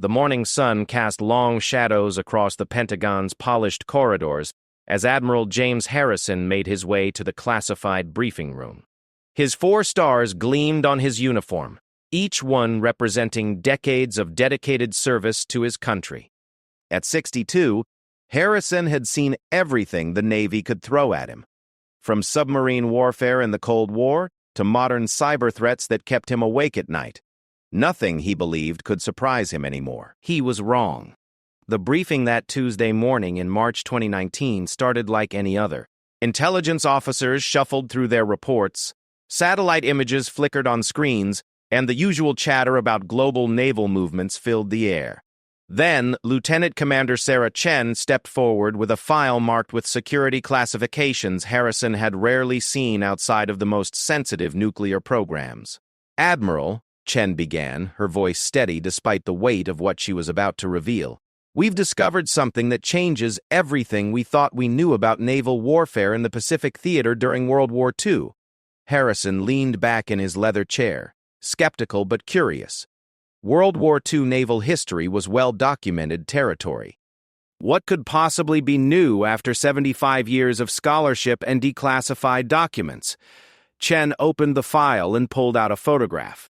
The morning sun cast long shadows across the Pentagon's polished corridors as Admiral James Harrison made his way to the classified briefing room. His 4 stars gleamed on his uniform, each one representing decades of dedicated service to his country. At 62, Harrison had seen everything the Navy could throw at him, from submarine warfare in the Cold War to modern cyber threats that kept him awake at night. Nothing, he believed, could surprise him anymore. He was wrong. The briefing that Tuesday morning in March 2019 started like any other. Intelligence officers shuffled through their reports, satellite images flickered on screens, and the usual chatter about global naval movements filled the air. Then, Lieutenant Commander Sarah Chen stepped forward with a file marked with security classifications Harrison had rarely seen outside of the most sensitive nuclear programs. "Admiral," Chen began, her voice steady despite the weight of what she was about to reveal, "we've discovered something that changes everything we thought we knew about naval warfare in the Pacific Theater during World War II. Harrison leaned back in his leather chair, skeptical but curious. World War II naval history was well-documented territory. What could possibly be new after 75 years of scholarship and declassified documents? Chen opened the file and pulled out a photograph.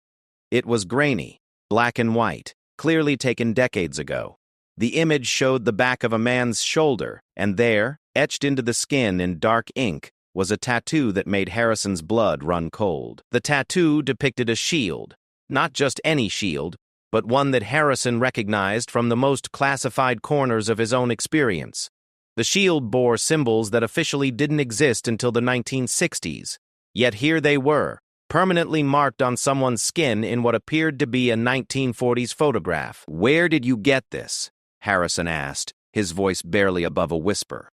It was grainy, black and white, clearly taken decades ago. The image showed the back of a man's shoulder, and there, etched into the skin in dark ink, was a tattoo that made Harrison's blood run cold. The tattoo depicted a shield, not just any shield, but one that Harrison recognized from the most classified corners of his own experience. The shield bore symbols that officially didn't exist until the 1960s, yet here they were, permanently marked on someone's skin in what appeared to be a 1940s photograph. "Where did you get this?" Harrison asked, his voice barely above a whisper.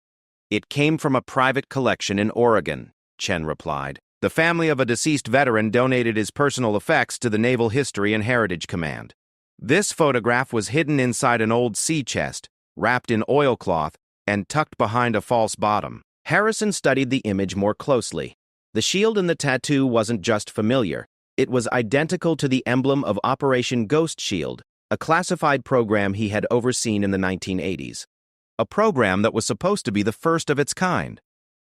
"It came from a private collection in Oregon," Chen replied. "The family of a deceased veteran donated his personal effects to the Naval History and Heritage Command. This photograph was hidden inside an old sea chest, wrapped in oilcloth, and tucked behind a false bottom." Harrison studied the image more closely. The shield in the tattoo wasn't just familiar. It was identical to the emblem of Operation Ghost Shield, a classified program he had overseen in the 1980s. A program that was supposed to be the first of its kind,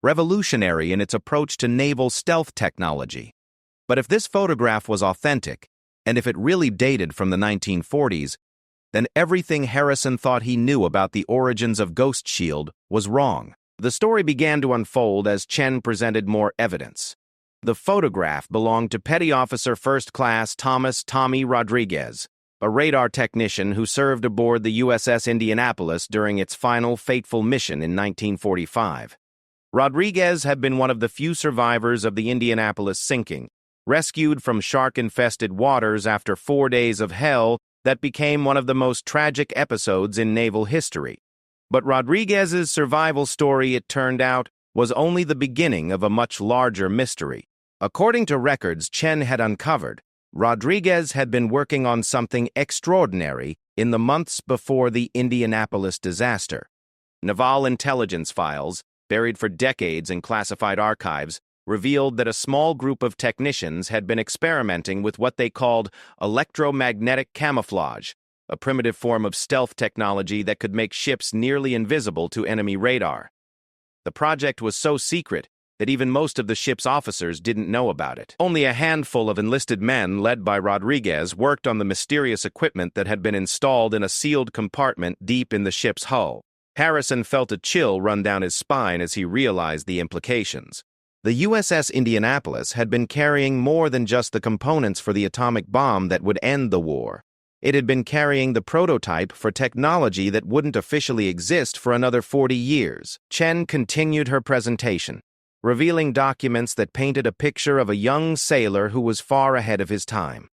revolutionary in its approach to naval stealth technology. But if this photograph was authentic, and if it really dated from the 1940s, then everything Harrison thought he knew about the origins of Ghost Shield was wrong. The story began to unfold as Chen presented more evidence. The photograph belonged to Petty Officer First Class Thomas "Tommy" Rodriguez, a radar technician who served aboard the USS Indianapolis during its final fateful mission in 1945. Rodriguez had been one of the few survivors of the Indianapolis sinking, rescued from shark-infested waters after 4 days of hell that became one of the most tragic episodes in naval history. But Rodriguez's survival story, it turned out, was only the beginning of a much larger mystery. According to records Chen had uncovered, Rodriguez had been working on something extraordinary in the months before the Indianapolis disaster. Naval intelligence files, buried for decades in classified archives, revealed that a small group of technicians had been experimenting with what they called electromagnetic camouflage, a primitive form of stealth technology that could make ships nearly invisible to enemy radar. The project was so secret that even most of the ship's officers didn't know about it. Only a handful of enlisted men, led by Rodriguez, worked on the mysterious equipment that had been installed in a sealed compartment deep in the ship's hull. Harrison felt a chill run down his spine as he realized the implications. The USS Indianapolis had been carrying more than just the components for the atomic bomb that would end the war. It had been carrying the prototype for technology that wouldn't officially exist for another 40 years. Chen continued her presentation, revealing documents that painted a picture of a young sailor who was far ahead of his time.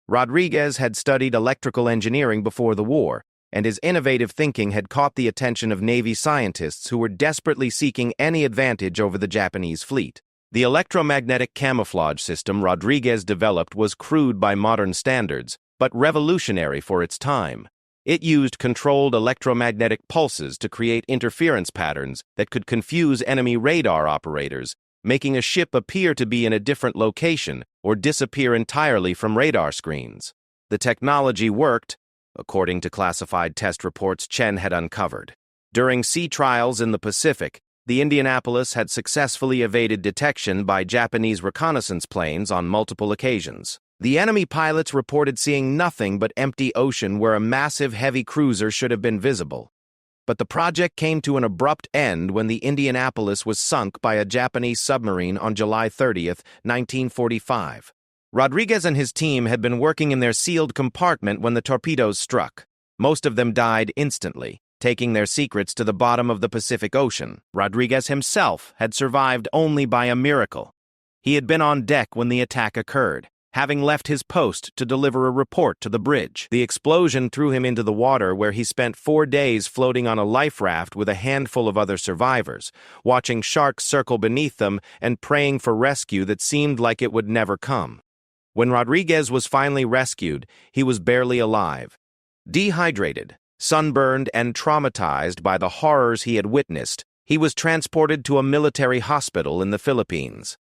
Rodriguez had studied electrical engineering before the war, and his innovative thinking had caught the attention of Navy scientists who were desperately seeking any advantage over the Japanese fleet. The electromagnetic camouflage system Rodriguez developed was crude by modern standards, but revolutionary for its time. It used controlled electromagnetic pulses to create interference patterns that could confuse enemy radar operators, making a ship appear to be in a different location or disappear entirely from radar screens. The technology worked, according to classified test reports Chen had uncovered. During sea trials in the Pacific, the Indianapolis had successfully evaded detection by Japanese reconnaissance planes on multiple occasions. The enemy pilots reported seeing nothing but empty ocean where a massive heavy cruiser should have been visible. But the project came to an abrupt end when the Indianapolis was sunk by a Japanese submarine on July 30, 1945. Rodriguez and his team had been working in their sealed compartment when the torpedoes struck. Most of them died instantly, taking their secrets to the bottom of the Pacific Ocean. Rodriguez himself had survived only by a miracle. He had been on deck when the attack occurred, having left his post to deliver a report to the bridge. The explosion threw him into the water, where he spent 4 days floating on a life raft with a handful of other survivors, watching sharks circle beneath them and praying for rescue that seemed like it would never come. When Rodriguez was finally rescued, he was barely alive. Dehydrated, sunburned, and traumatized by the horrors he had witnessed, he was transported to a military hospital in the Philippines.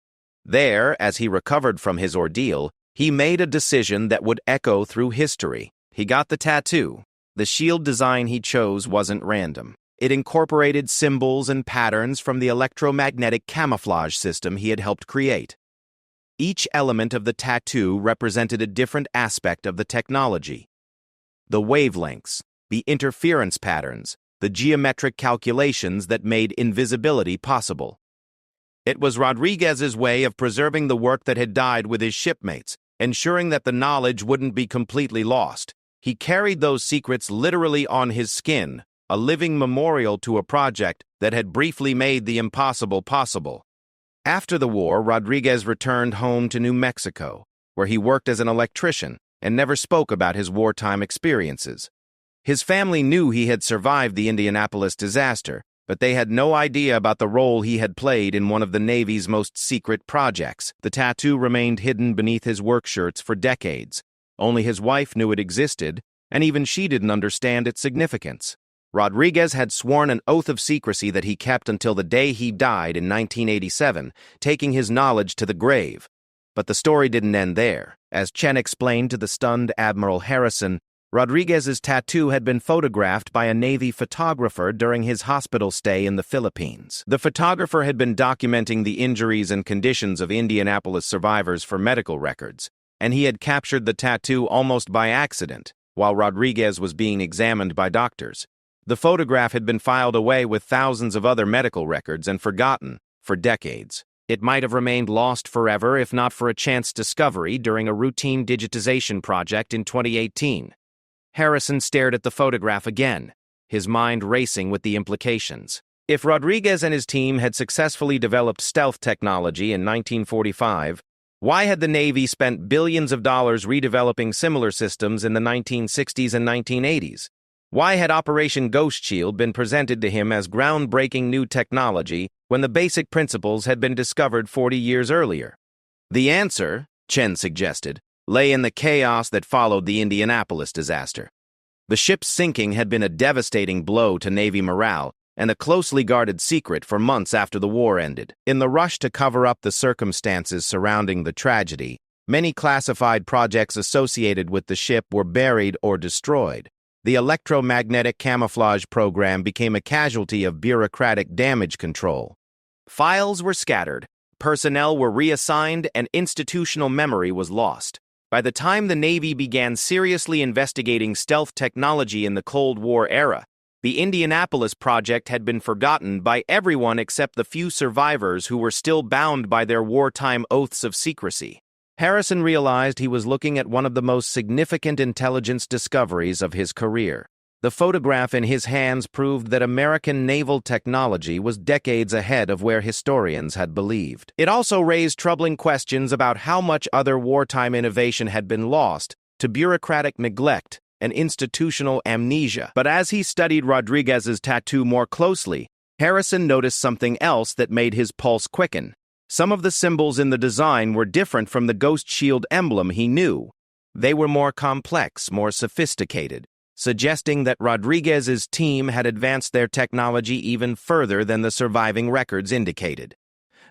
There, as he recovered from his ordeal, he made a decision that would echo through history. He got the tattoo. The shield design he chose wasn't random. It incorporated symbols and patterns from the electromagnetic camouflage system he had helped create. Each element of the tattoo represented a different aspect of the technology. The wavelengths, the interference patterns, the geometric calculations that made invisibility possible. It was Rodriguez's way of preserving the work that had died with his shipmates, ensuring that the knowledge wouldn't be completely lost. He carried those secrets literally on his skin, a living memorial to a project that had briefly made the impossible possible. After the war, Rodriguez returned home to New Mexico, where he worked as an electrician and never spoke about his wartime experiences. His family knew he had survived the Indianapolis disaster, but they had no idea about the role he had played in one of the Navy's most secret projects. The tattoo remained hidden beneath his work shirts for decades. Only his wife knew it existed, and even she didn't understand its significance. Rodriguez had sworn an oath of secrecy that he kept until the day he died in 1987, taking his knowledge to the grave. But the story didn't end there. As Chen explained to the stunned Admiral Harrison, Rodriguez's tattoo had been photographed by a Navy photographer during his hospital stay in the Philippines. The photographer had been documenting the injuries and conditions of Indianapolis survivors for medical records, and he had captured the tattoo almost by accident while Rodriguez was being examined by doctors. The photograph had been filed away with thousands of other medical records and forgotten for decades. It might have remained lost forever if not for a chance discovery during a routine digitization project in 2018. Harrison stared at the photograph again, his mind racing with the implications. If Rodriguez and his team had successfully developed stealth technology in 1945, why had the Navy spent billions of dollars redeveloping similar systems in the 1960s and 1980s? Why had Operation Ghost Shield been presented to him as groundbreaking new technology when the basic principles had been discovered 40 years earlier? The answer, Chen suggested, lay in the chaos that followed the Indianapolis disaster. The ship's sinking had been a devastating blow to Navy morale and a closely guarded secret for months after the war ended. In the rush to cover up the circumstances surrounding the tragedy, many classified projects associated with the ship were buried or destroyed. The electromagnetic camouflage program became a casualty of bureaucratic damage control. Files were scattered, personnel were reassigned, and institutional memory was lost. By the time the Navy began seriously investigating stealth technology in the Cold War era, the Indianapolis project had been forgotten by everyone except the few survivors who were still bound by their wartime oaths of secrecy. Harrison realized he was looking at one of the most significant intelligence discoveries of his career. The photograph in his hands proved that American naval technology was decades ahead of where historians had believed. It also raised troubling questions about how much other wartime innovation had been lost to bureaucratic neglect and institutional amnesia. But as he studied Rodriguez's tattoo more closely, Harrison noticed something else that made his pulse quicken. Some of the symbols in the design were different from the Ghost Shield emblem he knew. They were more complex, more sophisticated, suggesting that Rodriguez's team had advanced their technology even further than the surviving records indicated.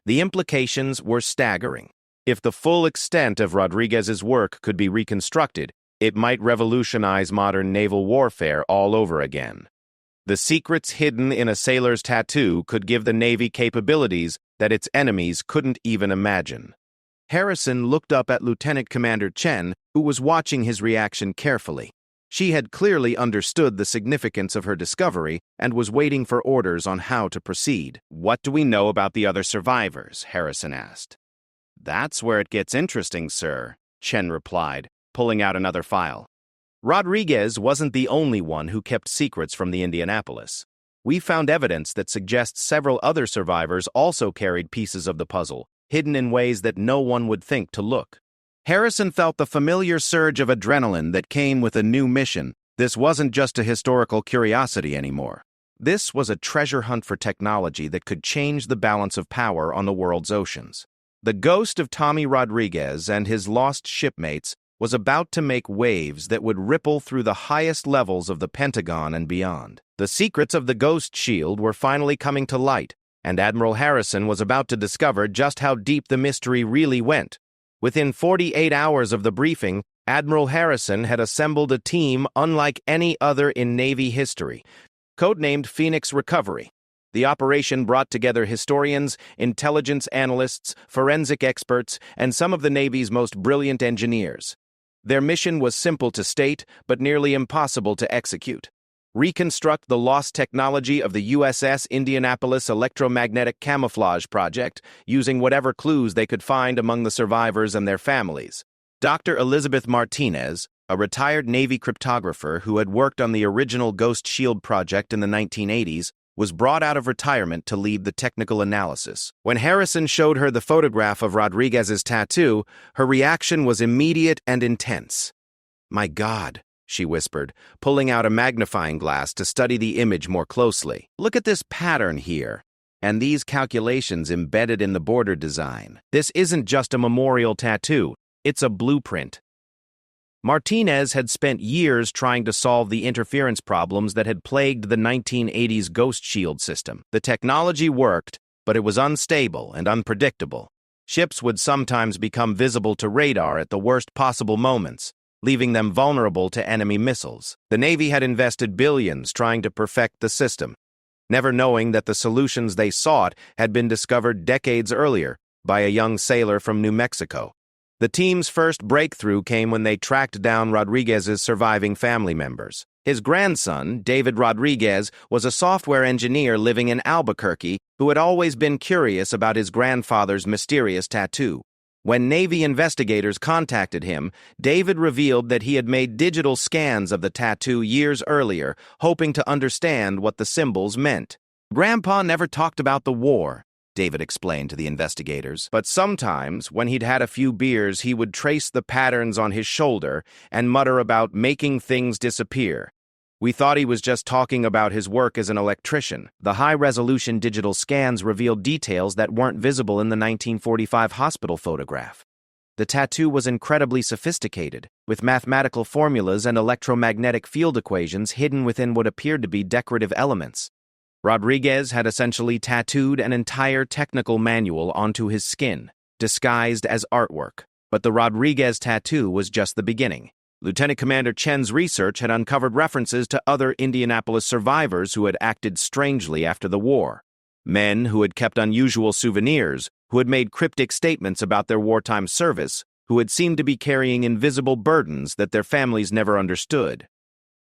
The implications were staggering. If the full extent of Rodriguez's work could be reconstructed, It might revolutionize modern naval warfare all over again. The secrets hidden in a sailor's tattoo could give the Navy capabilities that its enemies couldn't even imagine. Harrison looked up at Lieutenant Commander Chen, who was watching his reaction carefully. She had clearly understood the significance of her discovery and was waiting for orders on how to proceed. "What do we know about the other survivors?" Harrison asked. "That's where it gets interesting, sir," Chen replied, pulling out another file. Rodriguez wasn't the only one who kept secrets from the Indianapolis. We found evidence that suggests several other survivors also carried pieces of the puzzle, hidden in ways that no one would think to look. Harrison felt the familiar surge of adrenaline that came with a new mission. This wasn't just a historical curiosity anymore. This was a treasure hunt for technology that could change the balance of power on the world's oceans. The ghost of Tommy Rodriguez and his lost shipmates was about to make waves that would ripple through the highest levels of the Pentagon and beyond. The secrets of the Ghost Shield were finally coming to light, and Admiral Harrison was about to discover just how deep the mystery really went. Within 48 hours of the briefing, Admiral Harrison had assembled a team unlike any other in Navy history, codenamed Phoenix Recovery. The operation brought together historians, intelligence analysts, forensic experts, and some of the Navy's most brilliant engineers. Their mission was simple to state, but nearly impossible to execute. Reconstruct the lost technology of the USS Indianapolis electromagnetic camouflage project using whatever clues they could find among the survivors and their families. Dr. Elizabeth Martinez, a retired Navy cryptographer who had worked on the original Ghost Shield project in the 1980s, was brought out of retirement to lead the technical analysis. When Harrison showed her the photograph of Rodriguez's tattoo, her reaction was immediate and intense. "My God," she whispered, pulling out a magnifying glass to study the image more closely. "Look at this pattern here, and these calculations embedded in the border design. This isn't just a memorial tattoo, it's a blueprint." Martinez had spent years trying to solve the interference problems that had plagued the 1980s Ghost Shield system. The technology worked, but it was unstable and unpredictable. Ships would sometimes become visible to radar at the worst possible moments, leaving them vulnerable to enemy missiles. The Navy had invested billions trying to perfect the system, never knowing that the solutions they sought had been discovered decades earlier by a young sailor from New Mexico. The team's first breakthrough came when they tracked down Rodriguez's surviving family members. His grandson, David Rodriguez, was a software engineer living in Albuquerque who had always been curious about his grandfather's mysterious tattoo. When Navy investigators contacted him, David revealed that he had made digital scans of the tattoo years earlier, hoping to understand what the symbols meant. "Grandpa never talked about the war," David explained to the investigators, "but sometimes, when he'd had a few beers, he would trace the patterns on his shoulder and mutter about making things disappear. We thought he was just talking about his work as an electrician." The high-resolution digital scans revealed details that weren't visible in the 1945 hospital photograph. The tattoo was incredibly sophisticated, with mathematical formulas and electromagnetic field equations hidden within what appeared to be decorative elements. Rodriguez had essentially tattooed an entire technical manual onto his skin, disguised as artwork. But the Rodriguez tattoo was just the beginning. Lieutenant Commander Chen's research had uncovered references to other Indianapolis survivors who had acted strangely after the war. Men who had kept unusual souvenirs, who had made cryptic statements about their wartime service, who had seemed to be carrying invisible burdens that their families never understood.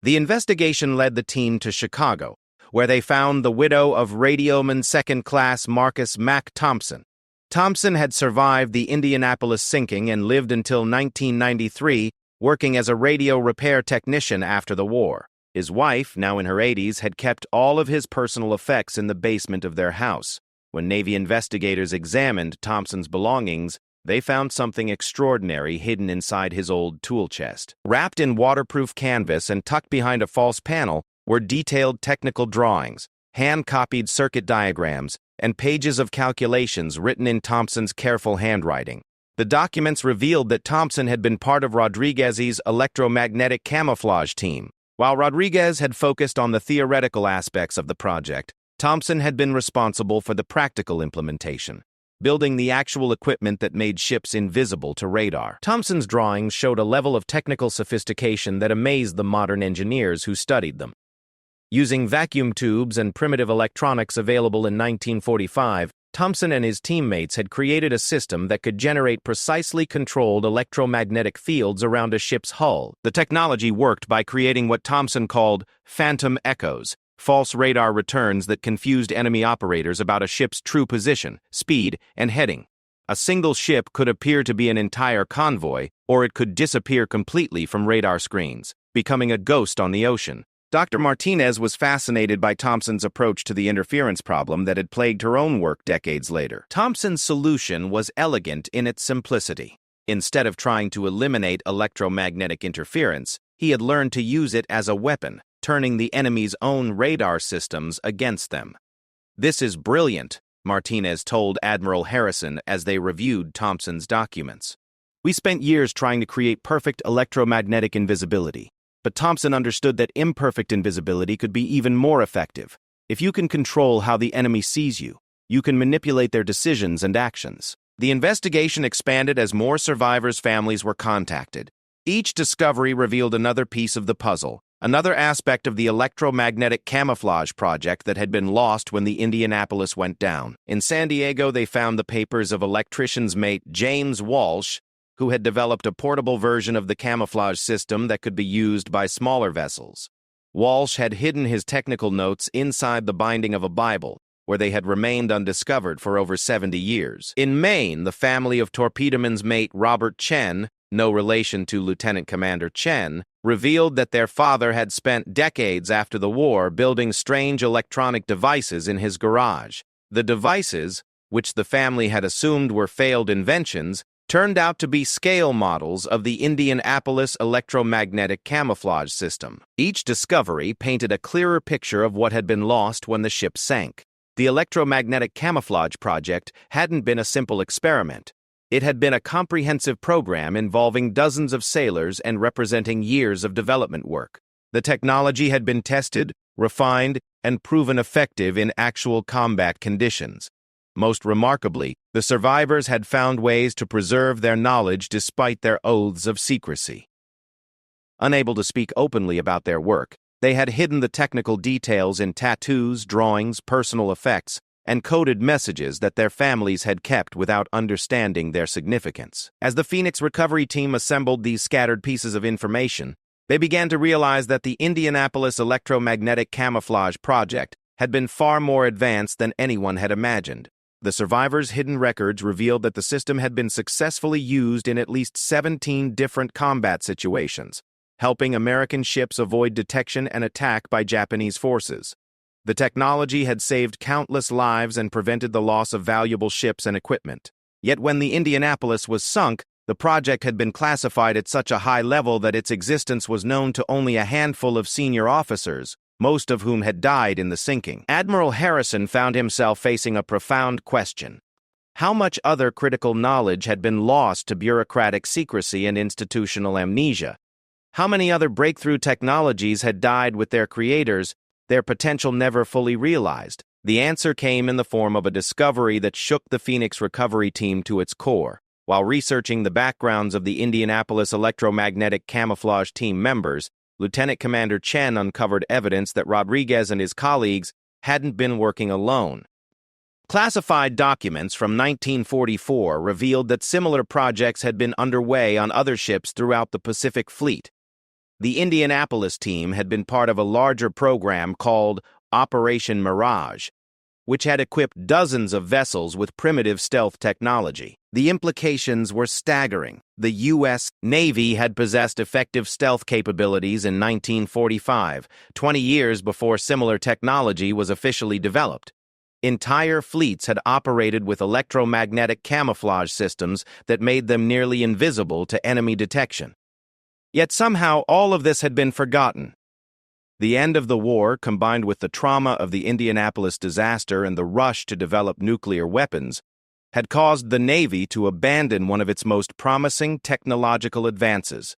The investigation led the team to Chicago, where they found the widow of radioman second class Marcus Mack Thompson. Thompson had survived the Indianapolis sinking and lived until 1993, working as a radio repair technician after the war. His wife, now in her 80s, had kept all of his personal effects in the basement of their house. When Navy investigators examined Thompson's belongings, they found something extraordinary hidden inside his old tool chest. Wrapped in waterproof canvas and tucked behind a false panel were detailed technical drawings, hand-copied circuit diagrams, and pages of calculations written in Thompson's careful handwriting. The documents revealed that Thompson had been part of Rodriguez's electromagnetic camouflage team. While Rodriguez had focused on the theoretical aspects of the project, Thompson had been responsible for the practical implementation. building the actual equipment that made ships invisible to radar. Thompson's drawings showed a level of technical sophistication that amazed the modern engineers who studied them. Using vacuum tubes and primitive electronics available in 1945, Thompson and his teammates had created a system that could generate precisely controlled electromagnetic fields around a ship's hull. The technology worked by creating what Thompson called phantom echoes, false radar returns that confused enemy operators about a ship's true position, speed, and heading. A single ship could appear to be an entire convoy, or it could disappear completely from radar screens, becoming a ghost on the ocean. Dr. Martinez was fascinated by Thompson's approach to the interference problem that had plagued her own work decades later. Thompson's solution was elegant in its simplicity. Instead of trying to eliminate electromagnetic interference, he had learned to use it as a weapon, turning the enemy's own radar systems against them. "This is brilliant," Martinez told Admiral Harrison as they reviewed Thompson's documents. "We spent years trying to create perfect electromagnetic invisibility, but Thompson understood that imperfect invisibility could be even more effective. If you can control how the enemy sees you, you can manipulate their decisions and actions." The investigation expanded as more survivors' families were contacted. Each discovery revealed another piece of the puzzle, another aspect of the electromagnetic camouflage project that had been lost when the Indianapolis went down. In San Diego, they found the papers of electrician's mate James Walsh, who had developed a portable version of the camouflage system that could be used by smaller vessels. Walsh had hidden his technical notes inside the binding of a Bible, where they had remained undiscovered for over 70 years. In Maine, the family of torpedoman's mate Robert Chen, no relation to Lieutenant Commander Chen, revealed that their father had spent decades after the war building strange electronic devices in his garage. The devices, which the family had assumed were failed inventions, turned out to be scale models of the Indianapolis electromagnetic camouflage system. Each discovery painted a clearer picture of what had been lost when the ship sank. The electromagnetic camouflage project hadn't been a simple experiment. It had been a comprehensive program involving dozens of sailors and representing years of development work. The technology had been tested, refined, and proven effective in actual combat conditions. Most remarkably, the survivors had found ways to preserve their knowledge despite their oaths of secrecy. Unable to speak openly about their work, they had hidden the technical details in tattoos, drawings, personal effects, and coded messages that their families had kept without understanding their significance. As the Phoenix recovery team assembled these scattered pieces of information, they began to realize that the Indianapolis electromagnetic camouflage project had been far more advanced than anyone had imagined. The survivors' hidden records revealed that the system had been successfully used in at least 17 different combat situations, helping American ships avoid detection and attack by Japanese forces. The technology had saved countless lives and prevented the loss of valuable ships and equipment. Yet when the Indianapolis was sunk, the project had been classified at such a high level that its existence was known to only a handful of senior officers, most of whom had died in the sinking. Admiral Harrison found himself facing a profound question. How much other critical knowledge had been lost to bureaucratic secrecy and institutional amnesia? How many other breakthrough technologies had died with their creators, their potential never fully realized? The answer came in the form of a discovery that shook the Phoenix recovery team to its core. While researching the backgrounds of the Indianapolis electromagnetic camouflage team members, Lieutenant Commander Chen uncovered evidence that Rodriguez and his colleagues hadn't been working alone. Classified documents from 1944 revealed that similar projects had been underway on other ships throughout the Pacific Fleet. The Indianapolis team had been part of a larger program called Operation Mirage, which had equipped dozens of vessels with primitive stealth technology. The implications were staggering. The U.S. Navy had possessed effective stealth capabilities in 1945, 20 years before similar technology was officially developed. Entire fleets had operated with electromagnetic camouflage systems that made them nearly invisible to enemy detection. Yet somehow all of this had been forgotten. The end of the war, combined with the trauma of the Indianapolis disaster and the rush to develop nuclear weapons, had caused the Navy to abandon one of its most promising technological advances.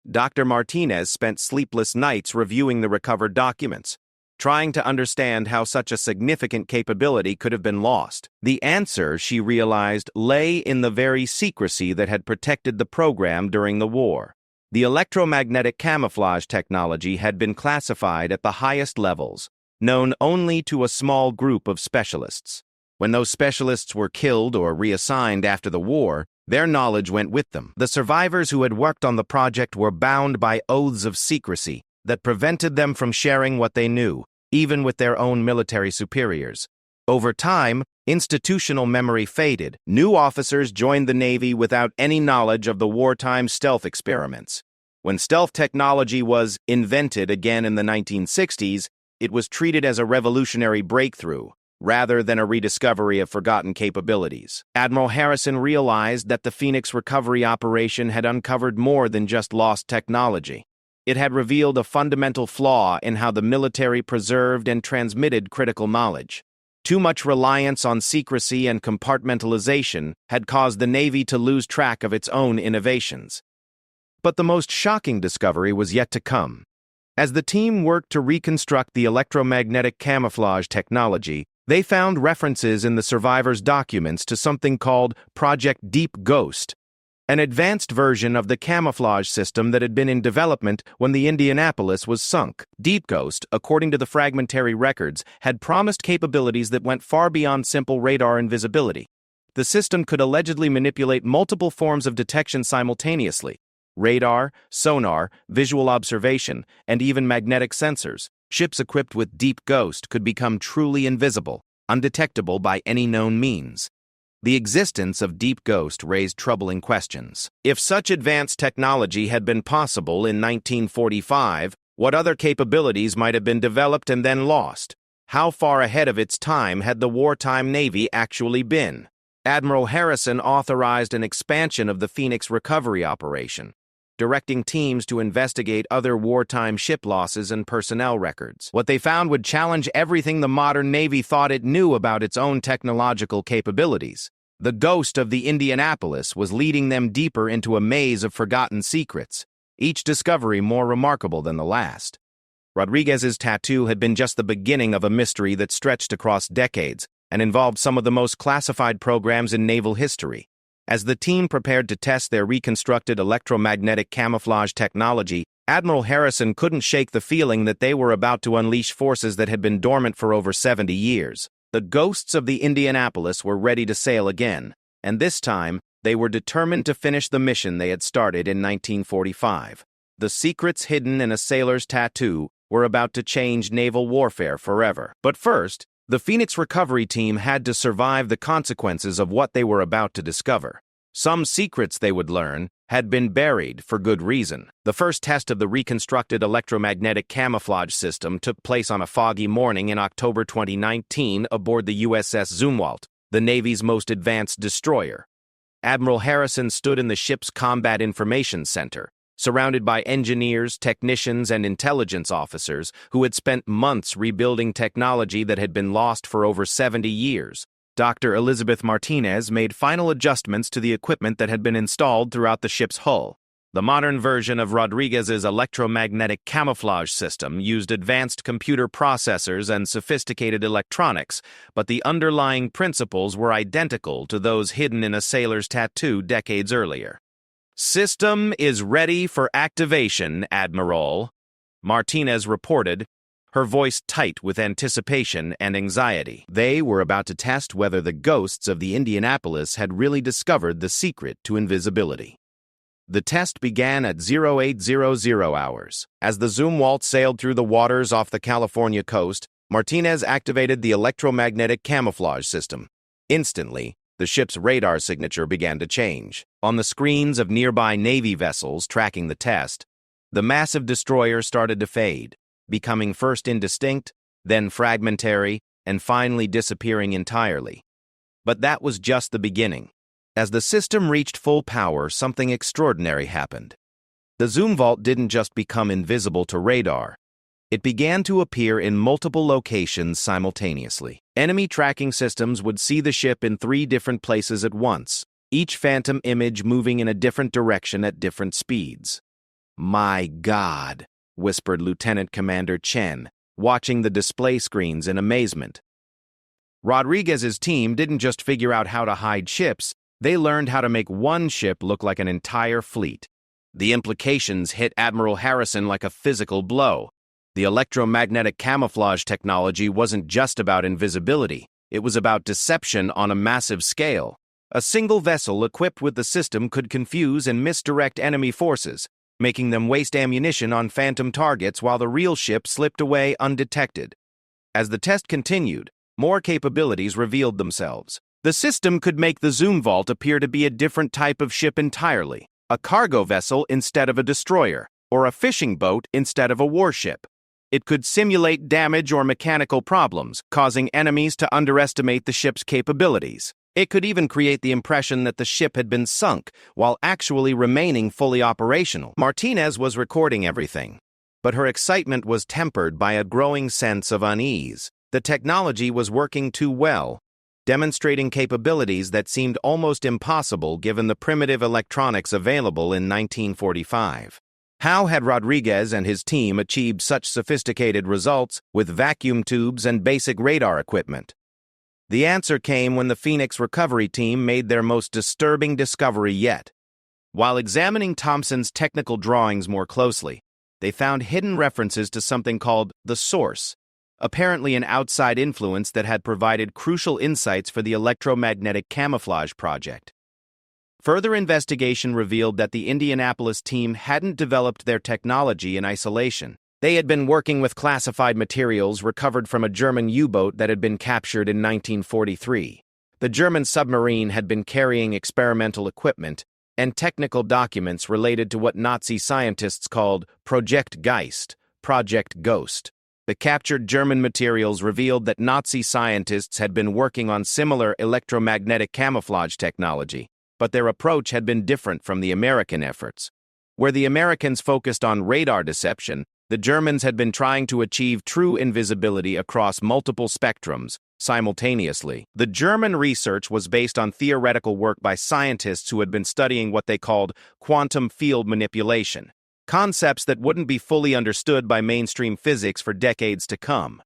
Dr. Martinez spent sleepless nights reviewing the recovered documents, trying to understand how such a significant capability could have been lost. The answer, she realized, lay in the very secrecy that had protected the program during the war. The electromagnetic camouflage technology had been classified at the highest levels, known only to a small group of specialists. When those specialists were killed or reassigned after the war, their knowledge went with them. The survivors who had worked on the project were bound by oaths of secrecy that prevented them from sharing what they knew, even with their own military superiors. Over time, institutional memory faded. New officers joined the Navy without any knowledge of the wartime stealth experiments. When stealth technology was invented again in the 1960s, it was treated as a revolutionary breakthrough, rather than a rediscovery of forgotten capabilities. Admiral Harrison realized that the Phoenix recovery operation had uncovered more than just lost technology. It had revealed a fundamental flaw in how the military preserved and transmitted critical knowledge. Too much reliance on secrecy and compartmentalization had caused the Navy to lose track of its own innovations. But the most shocking discovery was yet to come. As the team worked to reconstruct the electromagnetic camouflage technology, they found references in the survivors' documents to something called Project Deep Ghost, an advanced version of the camouflage system that had been in development when the Indianapolis was sunk. Deep Ghost, according to the fragmentary records, had promised capabilities that went far beyond simple radar invisibility. The system could allegedly manipulate multiple forms of detection simultaneously: radar, sonar, visual observation, and even magnetic sensors. Ships equipped with Deep Ghost could become truly invisible, undetectable by any known means. The existence of Deep Ghost raised troubling questions. If such advanced technology had been possible in 1945, what other capabilities might have been developed and then lost? How far ahead of its time had the wartime Navy actually been? Admiral Harrison authorized an expansion of the Phoenix recovery operation, directing teams to investigate other wartime ship losses and personnel records. What they found would challenge everything the modern Navy thought it knew about its own technological capabilities. The ghost of the Indianapolis was leading them deeper into a maze of forgotten secrets, each discovery more remarkable than the last. Rodriguez's tattoo had been just the beginning of a mystery that stretched across decades and involved some of the most classified programs in naval history. As the team prepared to test their reconstructed electromagnetic camouflage technology, Admiral Harrison couldn't shake the feeling that they were about to unleash forces that had been dormant for over 70 years. The ghosts of the Indianapolis were ready to sail again, and this time, they were determined to finish the mission they had started in 1945. The secrets hidden in a sailor's tattoo were about to change naval warfare forever. But first, the Phoenix recovery team had to survive the consequences of what they were about to discover. Some secrets they would learn had been buried for good reason. The first test of the reconstructed electromagnetic camouflage system took place on a foggy morning in October 2019 aboard the USS Zumwalt, the Navy's most advanced destroyer. Admiral Harrison stood in the ship's Combat Information Center, surrounded by engineers, technicians, and intelligence officers who had spent months rebuilding technology that had been lost for over 70 years. Dr. Elizabeth Martinez made final adjustments to the equipment that had been installed throughout the ship's hull. The modern version of Rodriguez's electromagnetic camouflage system used advanced computer processors and sophisticated electronics, but the underlying principles were identical to those hidden in a sailor's tattoo decades earlier. "System is ready for activation, Admiral," Martinez reported, her voice tight with anticipation and anxiety. They were about to test whether the ghosts of the Indianapolis had really discovered the secret to invisibility. The test began at 0800 hours. As the Zumwalt sailed through the waters off the California coast, Martinez activated the electromagnetic camouflage system. Instantly, the ship's radar signature began to change. On the screens of nearby Navy vessels tracking the test, the massive destroyer started to fade, becoming first indistinct, then fragmentary, and finally disappearing entirely. But that was just the beginning. As the system reached full power, something extraordinary happened. The Zumwalt didn't just become invisible to radar. It began to appear in multiple locations simultaneously. Enemy tracking systems would see the ship in 3 different places at once, each phantom image moving in a different direction at different speeds. "My God," whispered Lieutenant Commander Chen, watching the display screens in amazement. Rodriguez's team didn't just figure out how to hide ships, they learned how to make one ship look like an entire fleet. The implications hit Admiral Harrison like a physical blow. The electromagnetic camouflage technology wasn't just about invisibility, it was about deception on a massive scale. A single vessel equipped with the system could confuse and misdirect enemy forces, making them waste ammunition on phantom targets while the real ship slipped away undetected. As the test continued, more capabilities revealed themselves. The system could make the Zoom Vault appear to be a different type of ship entirely, a cargo vessel instead of a destroyer, or a fishing boat instead of a warship. It could simulate damage or mechanical problems, causing enemies to underestimate the ship's capabilities. It could even create the impression that the ship had been sunk, while actually remaining fully operational. Martinez was recording everything, but her excitement was tempered by a growing sense of unease. The technology was working too well, demonstrating capabilities that seemed almost impossible given the primitive electronics available in 1945. How had Rodriguez and his team achieved such sophisticated results with vacuum tubes and basic radar equipment? The answer came when the Phoenix recovery team made their most disturbing discovery yet. While examining Thompson's technical drawings more closely, they found hidden references to something called the Source, apparently an outside influence that had provided crucial insights for the electromagnetic camouflage project. Further investigation revealed that the Indianapolis team hadn't developed their technology in isolation. They had been working with classified materials recovered from a German U-boat that had been captured in 1943. The German submarine had been carrying experimental equipment and technical documents related to what Nazi scientists called Project Geist, Project Ghost. The captured German materials revealed that Nazi scientists had been working on similar electromagnetic camouflage technology, but their approach had been different from the American efforts. Where the Americans focused on radar deception, the Germans had been trying to achieve true invisibility across multiple spectrums simultaneously. The German research was based on theoretical work by scientists who had been studying what they called quantum field manipulation, concepts that wouldn't be fully understood by mainstream physics for decades to come.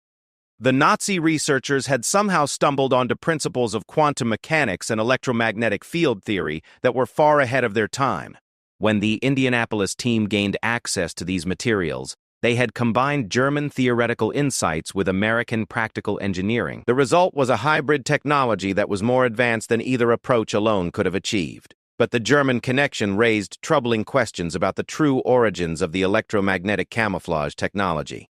The Nazi researchers had somehow stumbled onto principles of quantum mechanics and electromagnetic field theory that were far ahead of their time. When the Indianapolis team gained access to these materials, they had combined German theoretical insights with American practical engineering. The result was a hybrid technology that was more advanced than either approach alone could have achieved. But the German connection raised troubling questions about the true origins of the electromagnetic camouflage technology.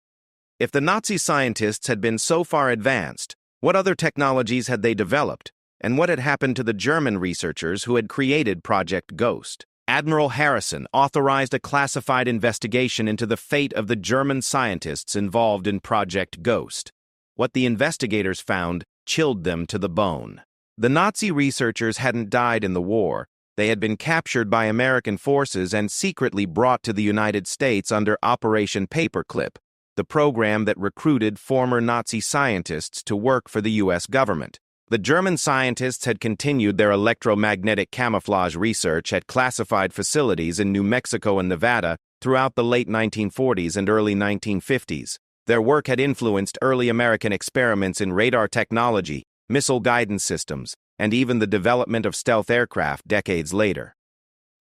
If the Nazi scientists had been so far advanced, what other technologies had they developed, and what had happened to the German researchers who had created Project Ghost? Admiral Harrison authorized a classified investigation into the fate of the German scientists involved in Project Ghost. What the investigators found chilled them to the bone. The Nazi researchers hadn't died in the war. They had been captured by American forces and secretly brought to the United States under Operation Paperclip, the program that recruited former Nazi scientists to work for the U.S. government. The German scientists had continued their electromagnetic camouflage research at classified facilities in New Mexico and Nevada throughout the late 1940s and early 1950s. Their work had influenced early American experiments in radar technology, missile guidance systems, and even the development of stealth aircraft decades later.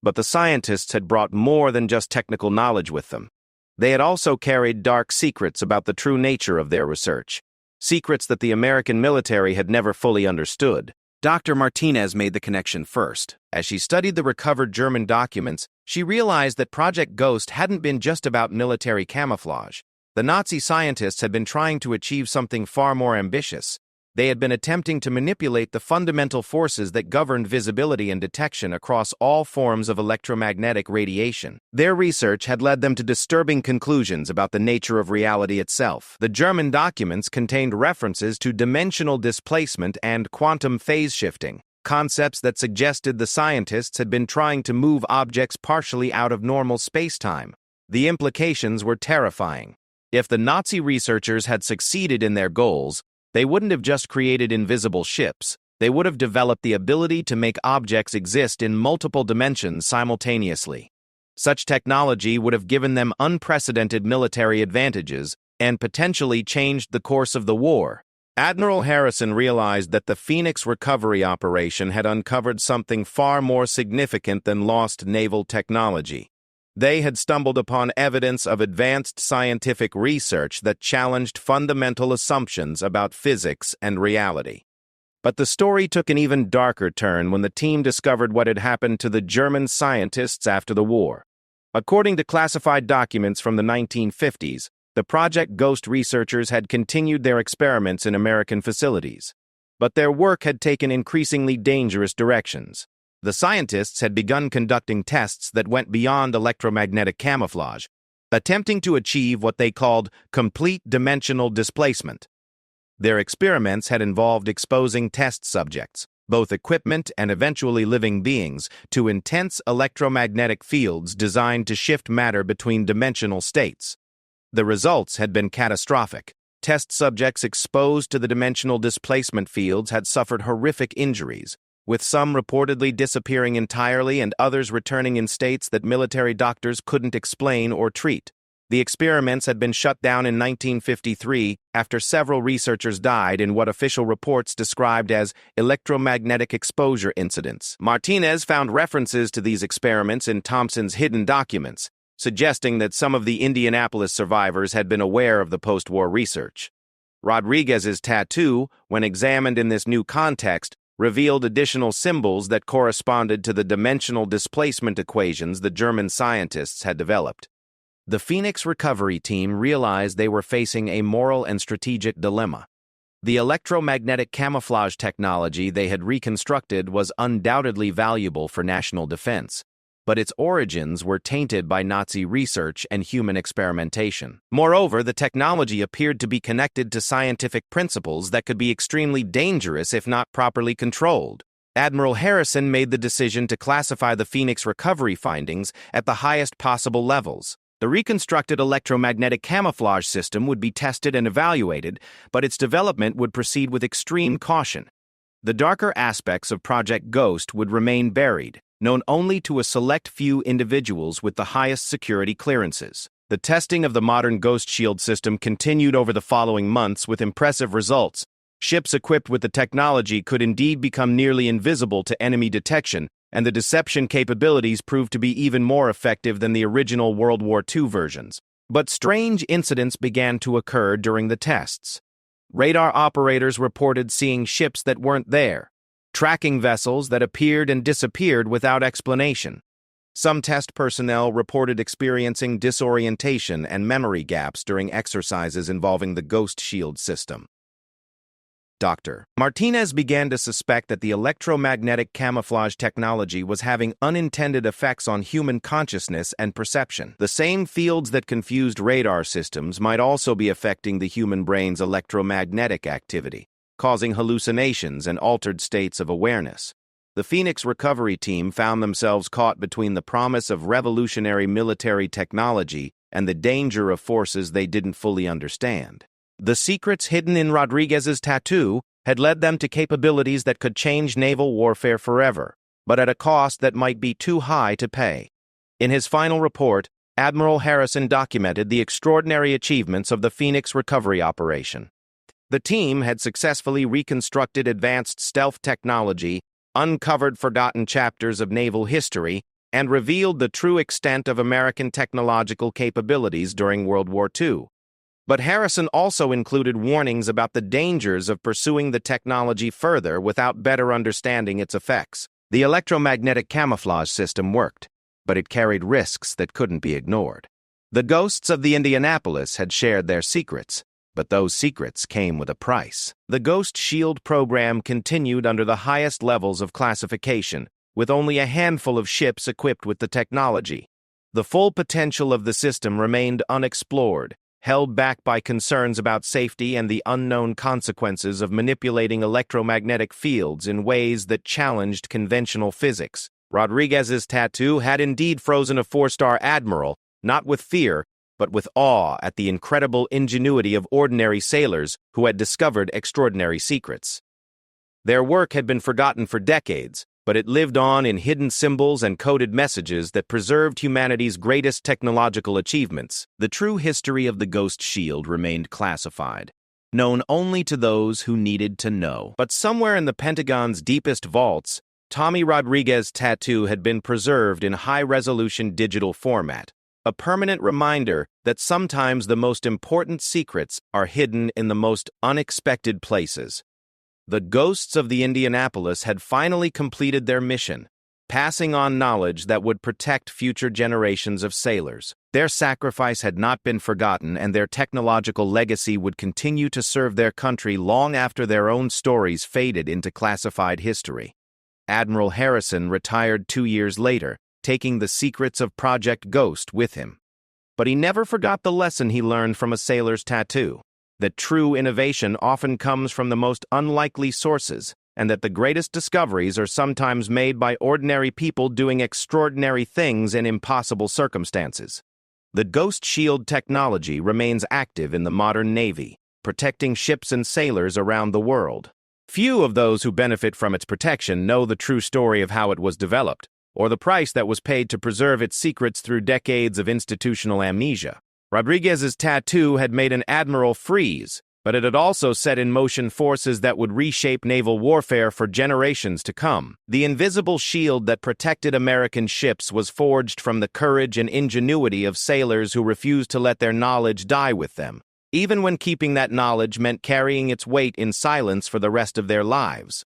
But the scientists had brought more than just technical knowledge with them. They had also carried dark secrets about the true nature of their research. Secrets that the American military had never fully understood. Dr. Martinez made the connection first. As she studied the recovered German documents, she realized that Project Ghost hadn't been just about military camouflage. The Nazi scientists had been trying to achieve something far more ambitious. They had been attempting to manipulate the fundamental forces that governed visibility and detection across all forms of electromagnetic radiation. Their research had led them to disturbing conclusions about the nature of reality itself. The German documents contained references to dimensional displacement and quantum phase shifting, concepts that suggested the scientists had been trying to move objects partially out of normal space-time. The implications were terrifying. If the Nazi researchers had succeeded in their goals, they wouldn't have just created invisible ships. They would have developed the ability to make objects exist in multiple dimensions simultaneously. Such technology would have given them unprecedented military advantages and potentially changed the course of the war. Admiral Harrison realized that the Phoenix recovery operation had uncovered something far more significant than lost naval technology. They had stumbled upon evidence of advanced scientific research that challenged fundamental assumptions about physics and reality. But the story took an even darker turn when the team discovered what had happened to the German scientists after the war. According to classified documents from the 1950s, the Project Ghost researchers had continued their experiments in American facilities. But their work had taken increasingly dangerous directions. The scientists had begun conducting tests that went beyond electromagnetic camouflage, attempting to achieve what they called complete dimensional displacement. Their experiments had involved exposing test subjects, both equipment and eventually living beings, to intense electromagnetic fields designed to shift matter between dimensional states. The results had been catastrophic. Test subjects exposed to the dimensional displacement fields had suffered horrific injuries, with some reportedly disappearing entirely and others returning in states that military doctors couldn't explain or treat. The experiments had been shut down in 1953 after several researchers died in what official reports described as electromagnetic exposure incidents. Martinez found references to these experiments in Thompson's hidden documents, suggesting that some of the Indianapolis survivors had been aware of the post-war research. Rodriguez's tattoo, when examined in this new context, revealed additional symbols that corresponded to the dimensional displacement equations the German scientists had developed. The Phoenix recovery team realized they were facing a moral and strategic dilemma. The electromagnetic camouflage technology they had reconstructed was undoubtedly valuable for national defense, but its origins were tainted by Nazi research and human experimentation. Moreover, the technology appeared to be connected to scientific principles that could be extremely dangerous if not properly controlled. Admiral Harrison made the decision to classify the Phoenix recovery findings at the highest possible levels. The reconstructed electromagnetic camouflage system would be tested and evaluated, but its development would proceed with extreme caution. The darker aspects of Project Ghost would remain buried, known only to a select few individuals with the highest security clearances. The testing of the modern Ghost Shield system continued over the following months with impressive results. Ships equipped with the technology could indeed become nearly invisible to enemy detection, and the deception capabilities proved to be even more effective than the original World War II versions. But strange incidents began to occur during the tests. Radar operators reported seeing ships that weren't there, tracking vessels that appeared and disappeared without explanation. Some test personnel reported experiencing disorientation and memory gaps during exercises involving the Ghost Shield system. Dr. Martinez began to suspect that the electromagnetic camouflage technology was having unintended effects on human consciousness and perception. The same fields that confused radar systems might also be affecting the human brain's electromagnetic activity, causing hallucinations and altered states of awareness. The Phoenix recovery team found themselves caught between the promise of revolutionary military technology and the danger of forces they didn't fully understand. The secrets hidden in Rodriguez's tattoo had led them to capabilities that could change naval warfare forever, but at a cost that might be too high to pay. In his final report, Admiral Harrison documented the extraordinary achievements of the Phoenix recovery operation. The team had successfully reconstructed advanced stealth technology, uncovered forgotten chapters of naval history, and revealed the true extent of American technological capabilities during World War II. But Harrison also included warnings about the dangers of pursuing the technology further without better understanding its effects. The electromagnetic camouflage system worked, but it carried risks that couldn't be ignored. The ghosts of the Indianapolis had shared their secrets, but those secrets came with a price. The Ghost Shield program continued under the highest levels of classification, with only a handful of ships equipped with the technology. The full potential of the system remained unexplored, held back by concerns about safety and the unknown consequences of manipulating electromagnetic fields in ways that challenged conventional physics. Rodriguez's tattoo had indeed frozen a four-star admiral, not with fear, but with awe at the incredible ingenuity of ordinary sailors who had discovered extraordinary secrets. Their work had been forgotten for decades, but it lived on in hidden symbols and coded messages that preserved humanity's greatest technological achievements. The true history of the Ghost Shield remained classified, known only to those who needed to know. But somewhere in the Pentagon's deepest vaults, Tommy Rodriguez's tattoo had been preserved in high-resolution digital format, a permanent reminder that sometimes the most important secrets are hidden in the most unexpected places. The ghosts of the Indianapolis had finally completed their mission, passing on knowledge that would protect future generations of sailors. Their sacrifice had not been forgotten, and their technological legacy would continue to serve their country long after their own stories faded into classified history. Admiral Harrison retired 2 years later, taking the secrets of Project Ghost with him. But he never forgot the lesson he learned from a sailor's tattoo: that true innovation often comes from the most unlikely sources, and that the greatest discoveries are sometimes made by ordinary people doing extraordinary things in impossible circumstances. The Ghost Shield technology remains active in the modern Navy, protecting ships and sailors around the world. Few of those who benefit from its protection know the true story of how it was developed, or the price that was paid to preserve its secrets through decades of institutional amnesia. Rodriguez's tattoo had made an admiral freeze, but it had also set in motion forces that would reshape naval warfare for generations to come. The invisible shield that protected American ships was forged from the courage and ingenuity of sailors who refused to let their knowledge die with them, even when keeping that knowledge meant carrying its weight in silence for the rest of their lives.